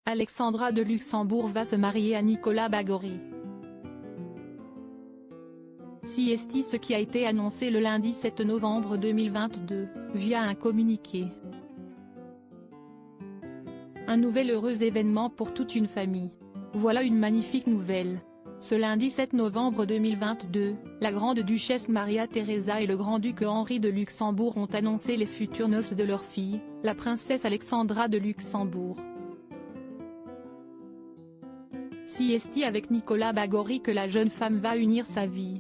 Alexandra de Luxembourg va se marier à Nicolas Bagory. C'est ce qui a été annoncé le lundi 7 novembre 2022, via un communiqué. Un nouvel heureux événement pour toute une famille. Voilà une magnifique nouvelle. Ce lundi 7 novembre 2022, la grande-duchesse Maria Theresa et le grand-duc Henri de Luxembourg ont annoncé les futures noces de leur fille, la princesse Alexandra de Luxembourg. C'est avec Nicolas Bagory que la jeune femme va unir sa vie.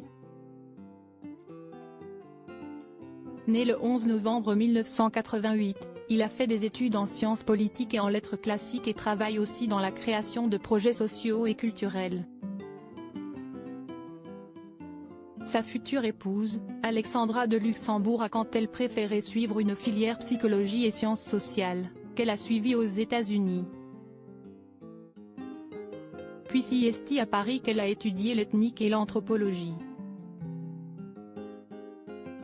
Né le 11 novembre 1988, il a fait des études en sciences politiques et en lettres classiques et travaille aussi dans la création de projets sociaux et culturels. Sa future épouse, Alexandra de Luxembourg a quant elle préféré suivre une filière psychologie et sciences sociales, qu'elle a suivie aux États-Unis. Puis c'est à Paris qu'elle a étudié l'ethnique et l'anthropologie.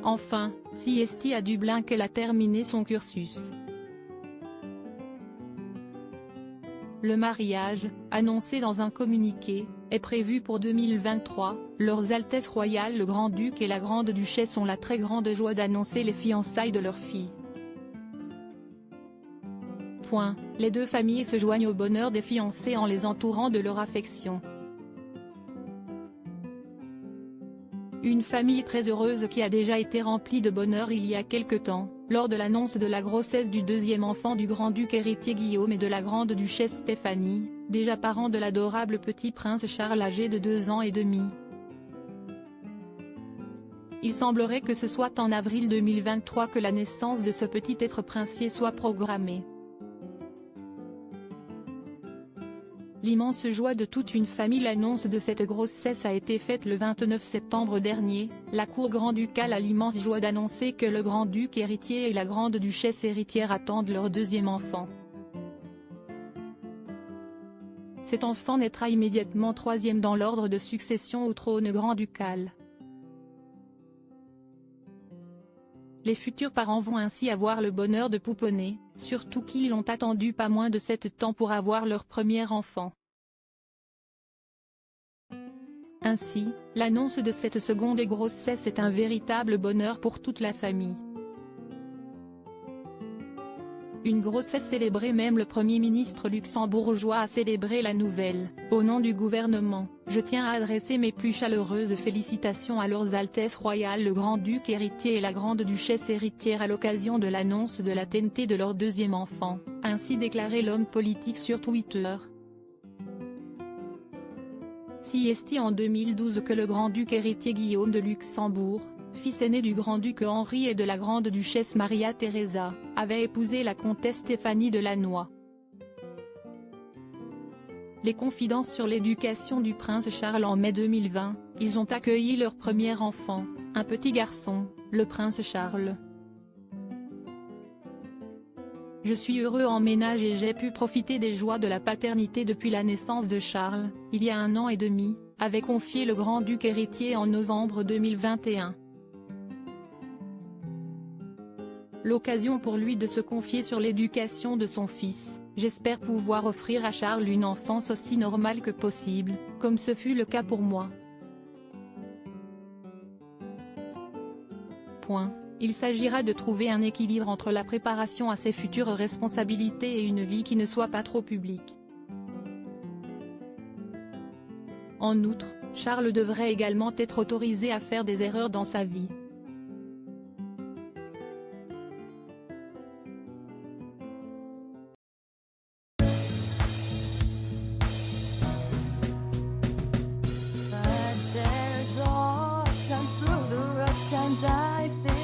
Enfin, c'est à Dublin qu'elle a terminé son cursus. Le mariage, annoncé dans un communiqué, est prévu pour 2023, Leurs Altesses royales le Grand-Duc et la Grande-Duchesse ont la très grande joie d'annoncer les fiançailles de leur fille. Les deux familles se joignent au bonheur des fiancés en les entourant de leur affection. Une famille très heureuse qui a déjà été remplie de bonheur il y a quelque temps, lors de l'annonce de la grossesse du deuxième enfant du grand-duc héritier Guillaume et de la grande-duchesse Stéphanie, déjà parents de l'adorable petit prince Charles âgé de 2 ans et demi. Il semblerait que ce soit en avril 2023 que la naissance de ce petit être princier soit programmée. L'immense joie de toute une famille. L'annonce de cette grossesse a été faite le 29 septembre dernier, la cour grand-ducale a l'immense joie d'annoncer que le grand-duc héritier et la grande-duchesse héritière attendent leur deuxième enfant. Cet enfant naîtra immédiatement troisième dans l'ordre de succession au trône grand-ducal. Les futurs parents vont ainsi avoir le bonheur de pouponner, surtout qu'ils l'ont attendu pas moins de 7 ans pour avoir leur premier enfant. Ainsi, l'annonce de cette seconde grossesse est un véritable bonheur pour toute la famille. Une grossesse célébrée, même le Premier ministre luxembourgeois a célébré la nouvelle. Au nom du gouvernement, je tiens à adresser mes plus chaleureuses félicitations à Leurs Altesses royales le Grand-Duc héritier et la Grande-Duchesse héritière à l'occasion de l'annonce de la TNT de leur deuxième enfant, ainsi déclaré l'homme politique sur Twitter. C'est en 2012 que le Grand-Duc héritier Guillaume de Luxembourg, fils aîné du grand-duc Henri et de la grande-duchesse Maria Theresa, avait épousé la comtesse Stéphanie de Lannoy. Les confidences sur l'éducation du prince Charles. En mai 2020, ils ont accueilli leur premier enfant, un petit garçon, le prince Charles. Je suis heureux en ménage et j'ai pu profiter des joies de la paternité depuis la naissance de Charles, il y a 1 an et demi, avait confié le grand-duc héritier en novembre 2021. L'occasion pour lui de se confier sur l'éducation de son fils. J'espère pouvoir offrir à Charles une enfance aussi normale que possible, comme ce fut le cas pour moi. Il s'agira de trouver un équilibre entre la préparation à ses futures responsabilités et une vie qui ne soit pas trop publique. En outre, Charles devrait également être autorisé à faire des erreurs dans sa vie. But there's all times through the rough times I think